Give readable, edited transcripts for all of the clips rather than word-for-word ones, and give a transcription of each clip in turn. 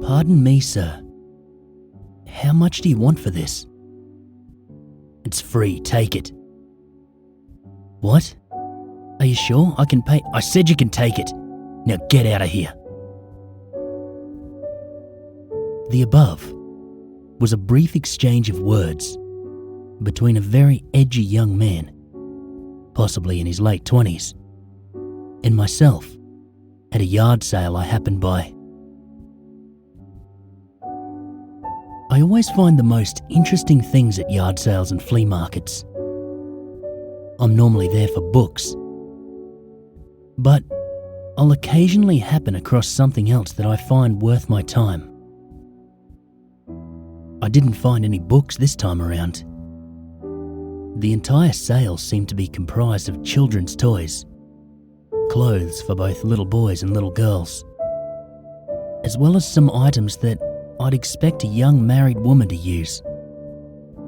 "Pardon me, sir. How much do you want for this?" "It's free, take it." "What? Are you sure I can pay?" "I said you can take it. Now get out of here." The above was a brief exchange of words between a very edgy young man, possibly in his late 20s, and myself at a yard sale I happened by. I always find the most interesting things at yard sales and flea markets. I'm normally there for books, but I'll occasionally happen across something else that I find worth my time. I didn't find any books this time around. The entire sale seemed to be comprised of children's toys, clothes for both little boys and little girls, as well as some items that I'd expect a young married woman to use.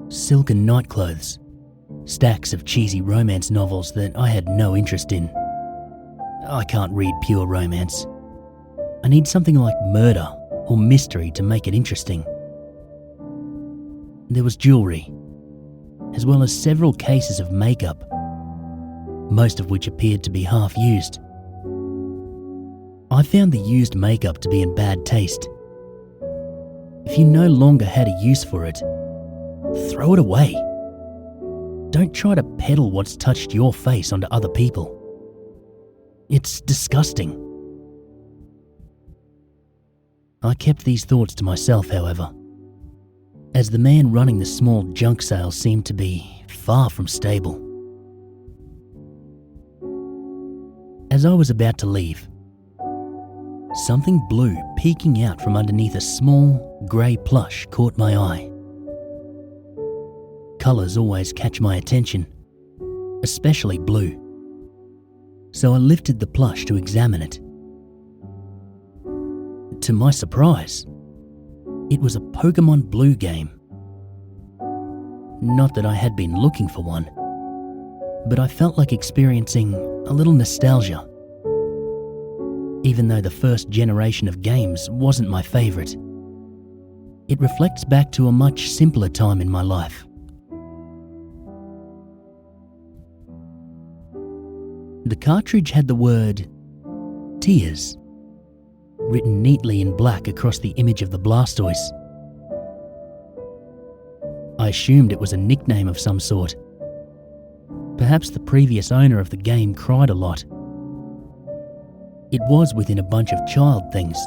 Silken nightclothes, stacks of cheesy romance novels that I had no interest in. I can't read pure romance. I need something like murder or mystery to make it interesting. There was jewellery, as well as several cases of makeup, most of which appeared to be half used. I found the used makeup to be in bad taste. If you no longer had a use for it, throw it away. Don't try to peddle what's touched your face onto other people. It's disgusting. I kept these thoughts to myself, however, as the man running the small junk sale seemed to be far from stable. As I was about to leave, something blue peeking out from underneath a small, grey plush caught my eye. Colours always catch my attention, especially blue, so I lifted the plush to examine it. To my surprise, it was a Pokemon Blue game. Not that I had been looking for one, but I felt like experiencing a little nostalgia. Even though the first generation of games wasn't my favourite, it reflects back to a much simpler time in my life. The cartridge had the word "Tears" written neatly in black across the image of the Blastoise. I assumed it was a nickname of some sort. Perhaps the previous owner of the game cried a lot. It was within a bunch of child things.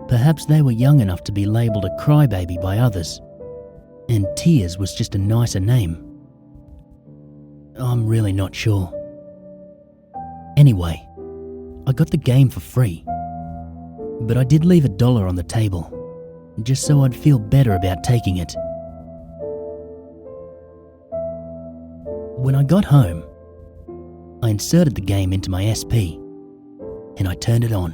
Perhaps they were young enough to be labelled a crybaby by others, and Tears was just a nicer name. I'm really not sure. Anyway, I got the game for free, but I did leave $1 on the table, just so I'd feel better about taking it. When I got home, I inserted the game into my SP, and I turned it on.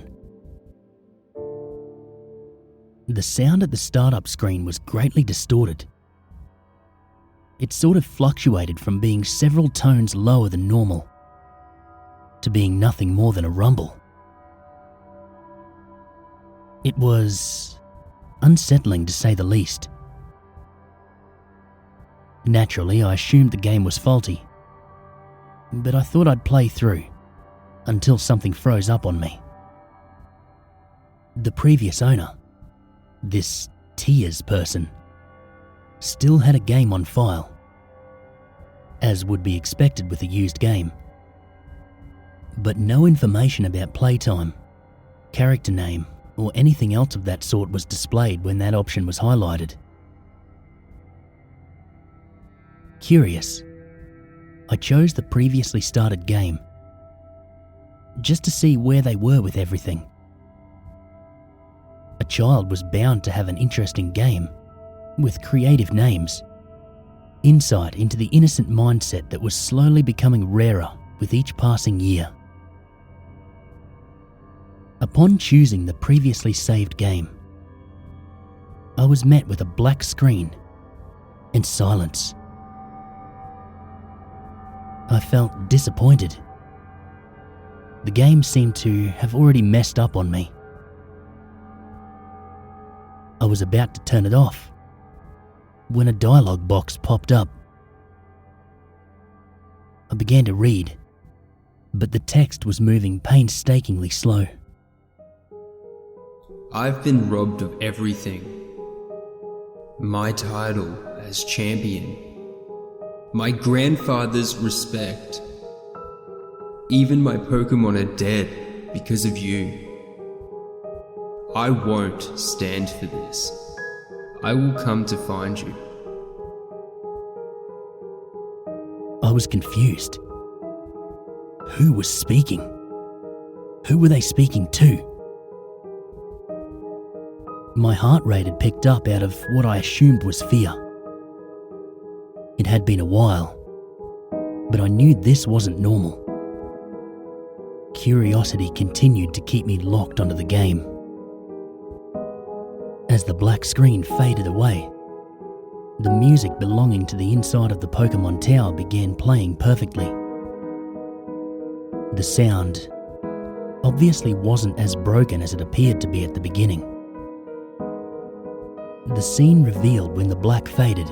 The sound at the startup screen was greatly distorted. It sort of fluctuated from being several tones lower than normal to being nothing more than a rumble. It was unsettling, to say the least. Naturally, I assumed the game was faulty, but I thought I'd play through until something froze up on me. The previous owner, this Tears person, still had a game on file, as would be expected with a used game. But no information about playtime, character name, or anything else of that sort was displayed when that option was highlighted. Curious, I chose the previously started game, just to see where they were with everything. A child was bound to have an interesting game, with creative names, insight into the innocent mindset that was slowly becoming rarer with each passing year. Upon choosing the previously saved game, I was met with a black screen and silence. I felt disappointed. The game seemed to have already messed up on me. I was about to turn it off when a dialogue box popped up. I began to read, but the text was moving painstakingly slow. I've been robbed of everything. My title as champion. My grandfather's respect. Even my Pokemon are dead because of you. I won't stand for this. I will come to find you. I was confused. Who was speaking? Who were they speaking to? My heart rate had picked up out of what I assumed was fear. It had been a while, but I knew this wasn't normal. Curiosity continued to keep me locked onto the game. As the black screen faded away, the music belonging to the inside of the Pokemon Tower began playing perfectly. The sound obviously wasn't as broken as it appeared to be at the beginning. The scene revealed when the black faded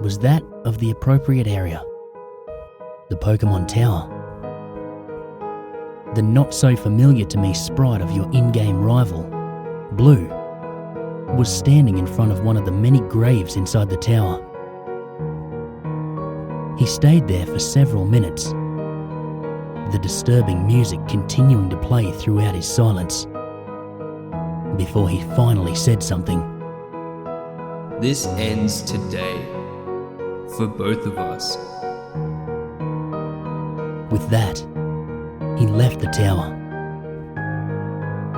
was that of the appropriate area, the Pokemon Tower. The not-so-familiar-to-me sprite of your in-game rival, Blue, was standing in front of one of the many graves inside the tower. He stayed there for several minutes, the disturbing music continuing to play throughout his silence, before he finally said something. This ends today, for both of us. With that, he left the tower.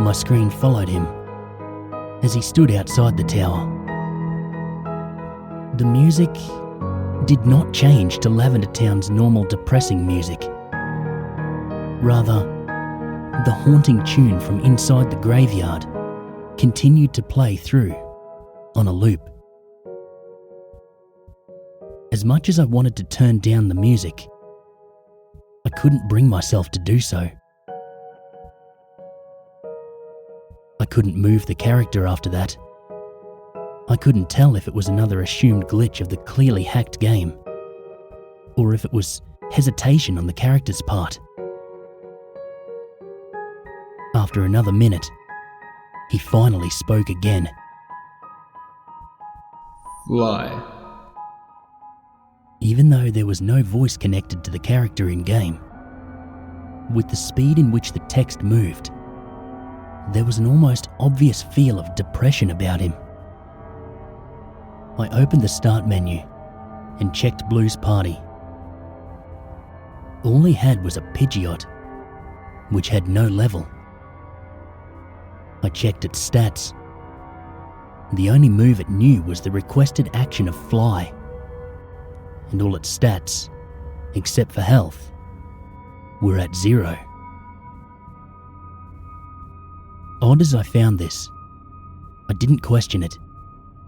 My screen followed him as he stood outside the tower. The music did not change to Lavender Town's normal depressing music. Rather, the haunting tune from inside the graveyard continued to play through on a loop. As much as I wanted to turn down the music, I couldn't bring myself to do so. I couldn't move the character after that. I couldn't tell if it was another assumed glitch of the clearly hacked game, or if it was hesitation on the character's part. After another minute, he finally spoke again. Fly. Even though there was no voice connected to the character in-game, with the speed in which the text moved, there was an almost obvious feel of depression about him. I opened the start menu and checked Blue's party. All he had was a Pidgeot, which had no level. I checked its stats. The only move it knew was the requested action of Fly, and all its stats, except for health, were at 0. Odd as I found this, I didn't question it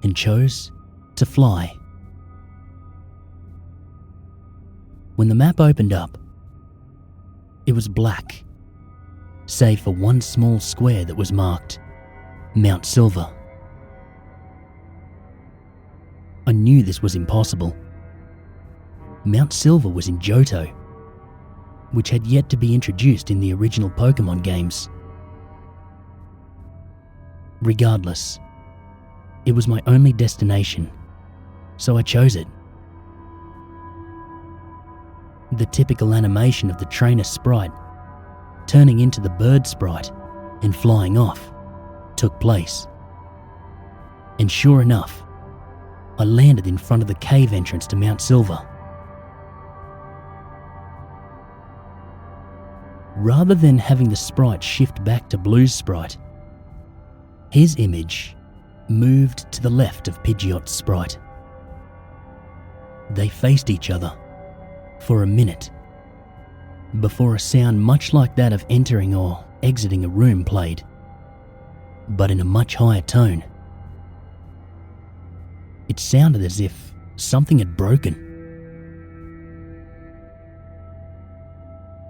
and chose to fly. When the map opened up, it was black, save for one small square that was marked Mount Silver. I knew this was impossible. Mount Silver was in Johto, which had yet to be introduced in the original Pokemon games. Regardless, it was my only destination, so I chose it. The typical animation of the trainer sprite turning into the bird sprite and flying off took place. And sure enough, I landed in front of the cave entrance to Mount Silver. Rather than having the sprite shift back to Blue's sprite, his image moved to the left of Pidgeot's sprite. They faced each other for a minute before a sound much like that of entering or exiting a room played, but in a much higher tone. It sounded as if something had broken.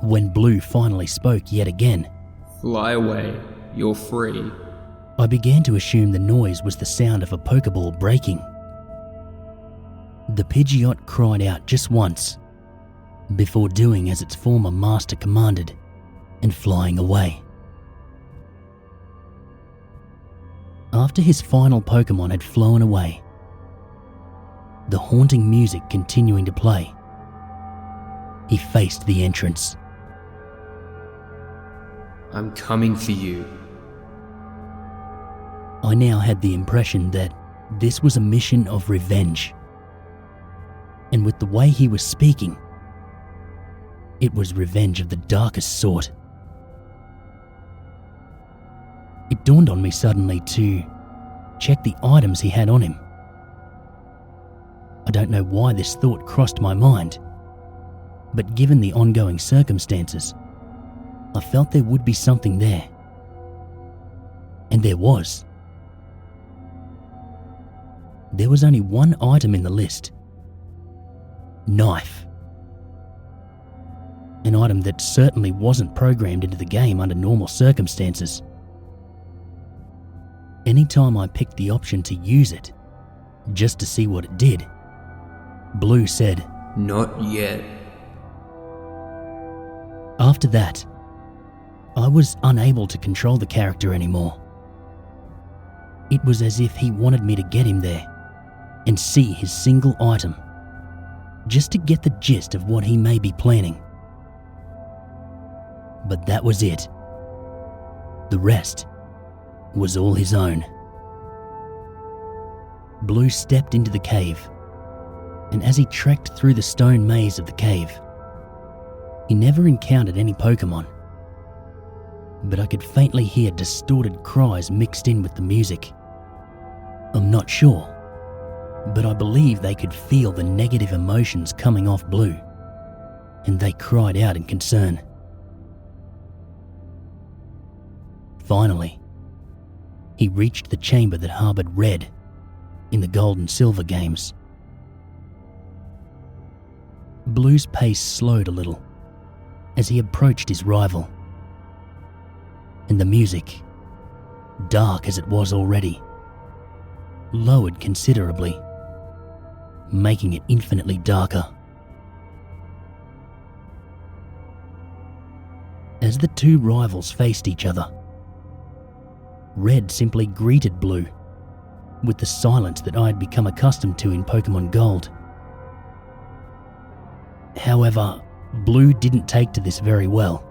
When Blue finally spoke yet again, Fly away, you're free. I began to assume the noise was the sound of a Pokeball breaking. The Pidgeot cried out just once, before doing as its former master commanded and flying away. After his final Pokemon had flown away, the haunting music continuing to play, he faced the entrance. I'm coming for you. I now had the impression that this was a mission of revenge. And with the way he was speaking, it was revenge of the darkest sort. It dawned on me suddenly to check the items he had on him. I don't know why this thought crossed my mind, but given the ongoing circumstances, I felt there would be something there. And there was. There was only one item in the list. Knife. An item that certainly wasn't programmed into the game under normal circumstances. Anytime I picked the option to use it, just to see what it did, Blue said, "Not yet." After that, I was unable to control the character anymore. It was as if he wanted me to get him there and see his single item, just to get the gist of what he may be planning. But that was it. The rest was all his own. Blue stepped into the cave, and as he trekked through the stone maze of the cave, he never encountered any Pokemon. But I could faintly hear distorted cries mixed in with the music. I'm not sure, but I believe they could feel the negative emotions coming off Blue, and they cried out in concern. Finally, he reached the chamber that harbored Red in the Gold and Silver games. Blue's pace slowed a little as he approached his rival, and the music, dark as it was already, lowered considerably, making it infinitely darker. As the two rivals faced each other, Red simply greeted Blue with the silence that I had become accustomed to in Pokemon Gold. However, Blue didn't take to this very well,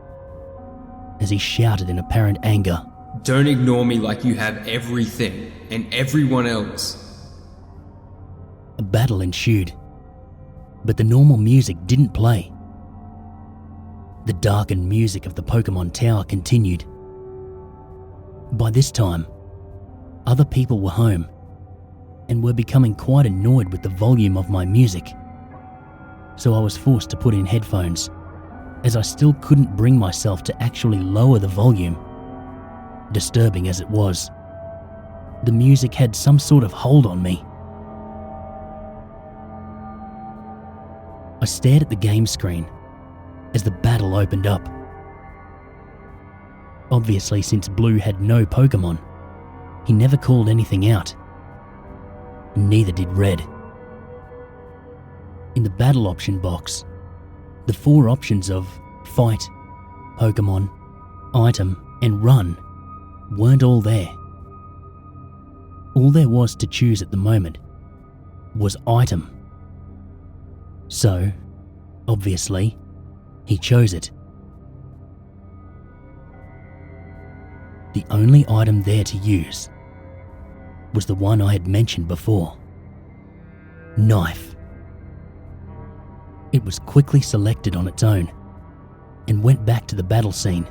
as he shouted in apparent anger, "Don't ignore me like you have everything and everyone else." A battle ensued, but the normal music didn't play. The darkened music of the Pokemon Tower continued. By this time, other people were home and were becoming quite annoyed with the volume of my music, so I was forced to put in headphones, as I still couldn't bring myself to actually lower the volume. Disturbing as it was, the music had some sort of hold on me. I stared at the game screen as the battle opened up. Obviously, since Blue had no Pokemon, he never called anything out. Neither did Red. In the battle option box, the 4 options of Fight, Pokemon, Item, and Run weren't all there. All there was to choose at the moment was Item. So, obviously, he chose it. The only item there to use was the one I had mentioned before. Knife. It was quickly selected on its own and went back to the battle scene.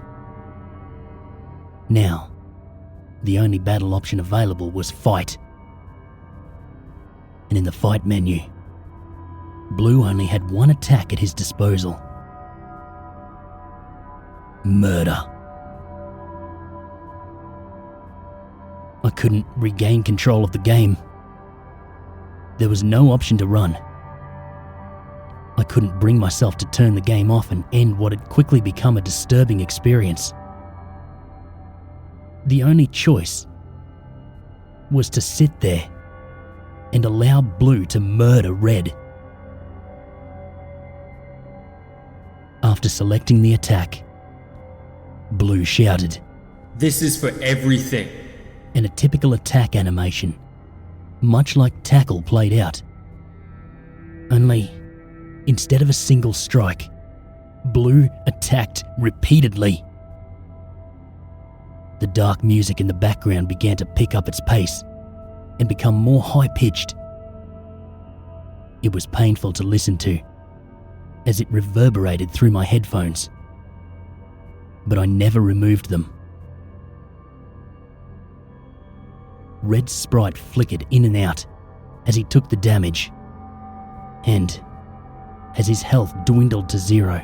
Now, the only battle option available was Fight. And in the Fight menu, Blue only had one attack at his disposal. Murder. I couldn't regain control of the game. There was no option to run. I couldn't bring myself to turn the game off and end what had quickly become a disturbing experience. The only choice was to sit there and allow Blue to murder Red. After selecting the attack, Blue shouted, "This is for everything." and a typical attack animation, much like Tackle played out. Only, instead of a single strike, Blue attacked repeatedly. The dark music in the background began to pick up its pace and become more high-pitched. It was painful to listen to, as it reverberated through my headphones, but I never removed them. Red's sprite flickered in and out as he took the damage, and as his health dwindled to zero,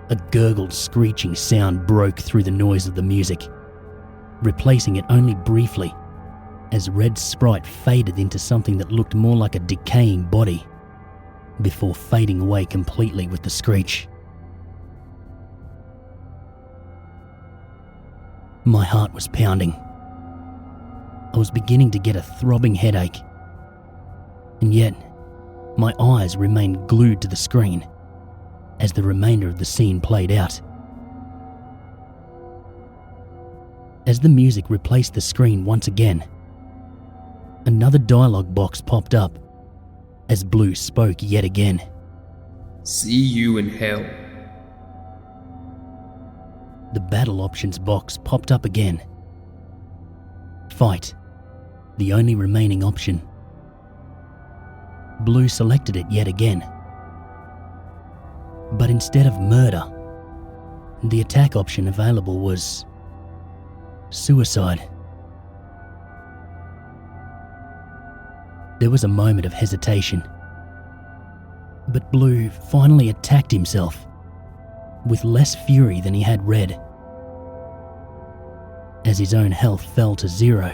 a gurgled screeching sound broke through the noise of the music, replacing it only briefly as Red's sprite faded into something that looked more like a decaying body, before fading away completely with the screech. My heart was pounding. I was beginning to get a throbbing headache, and yet my eyes remained glued to the screen as the remainder of the scene played out. As the music replaced the screen once again, another dialogue box popped up as Blue spoke yet again. "See you in hell." The battle options box popped up again. Fight, the only remaining option. Blue selected it yet again. But instead of murder, the attack option available was suicide. There was a moment of hesitation, but Blue finally attacked himself with less fury than he had Red. As his own health fell to zero,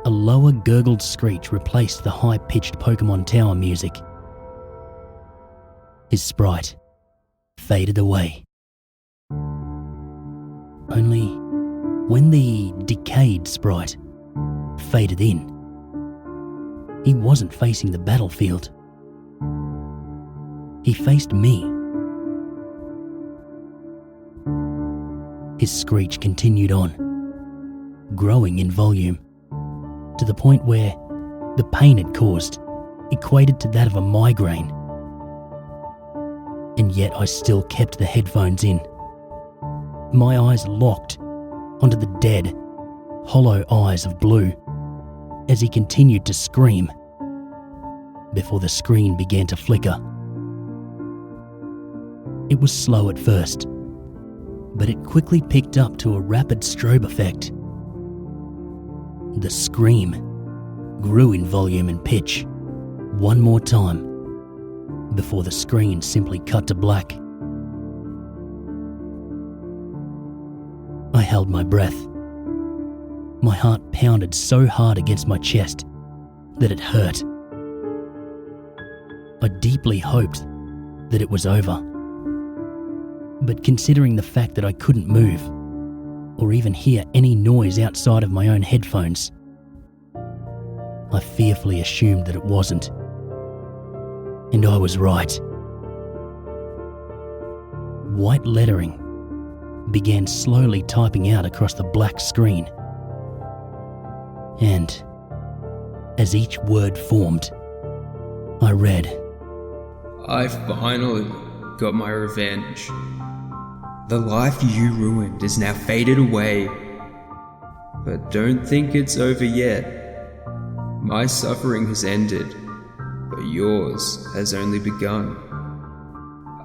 a lower gurgled screech replaced the high-pitched Pokemon Tower music. His sprite faded away. Only when the decayed sprite faded in, he wasn't facing the battlefield. He faced me. His screech continued on, growing in volume, to the point where the pain it caused equated to that of a migraine. And yet I still kept the headphones in, my eyes locked onto the dead, hollow eyes of Blue as he continued to scream before the screen began to flicker. It was slow at first, but it quickly picked up to a rapid strobe effect. The scream grew in volume and pitch one more time before the screen simply cut to black. I held my breath. My heart pounded so hard against my chest that it hurt. I deeply hoped that it was over. But considering the fact that I couldn't move or even hear any noise outside of my own headphones, I fearfully assumed that it wasn't. And I was right. White lettering began slowly typing out across the black screen. And as each word formed, I read, "I finally got my revenge. The life you ruined is now faded away. But don't think it's over yet. My suffering has ended, but yours has only begun.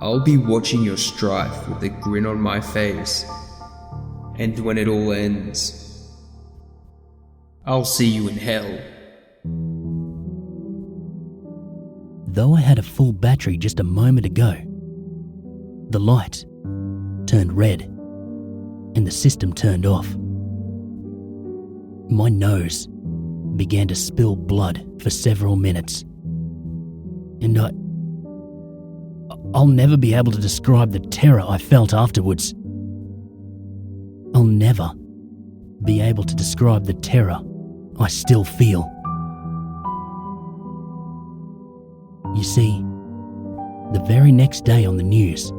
I'll be watching your strife with a grin on my face. And when it all ends, I'll see you in hell." Though I had a full battery just a moment ago, the light turned red and the system turned off. My nose began to spill blood for several minutes, and I'll never be able to describe the terror I felt afterwards. I'll never be able to describe the terror I still feel. You see, the very next day on the news,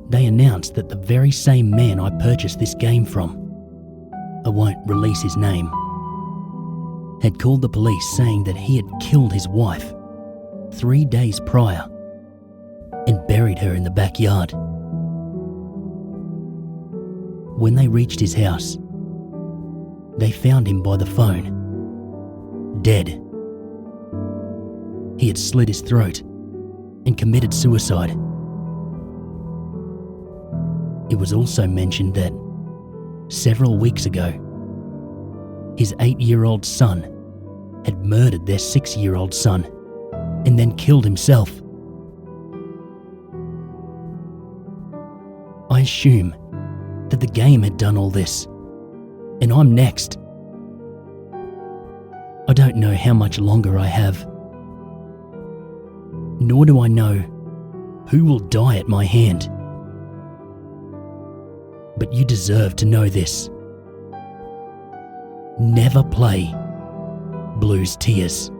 they announced that the very same man I purchased this game from, I won't release his name, had called the police saying that he had killed his wife 3 days prior and buried her in the backyard. When they reached his house, they found him by the phone, dead. He had slit his throat and committed suicide. It was also mentioned that several weeks ago, his 8-year-old son had murdered their 6-year-old son and then killed himself. I assume that the game had done all this, and I'm next. I don't know how much longer I have, nor do I know who will die at my hand. But you deserve to know this. Never play Blue's Tears.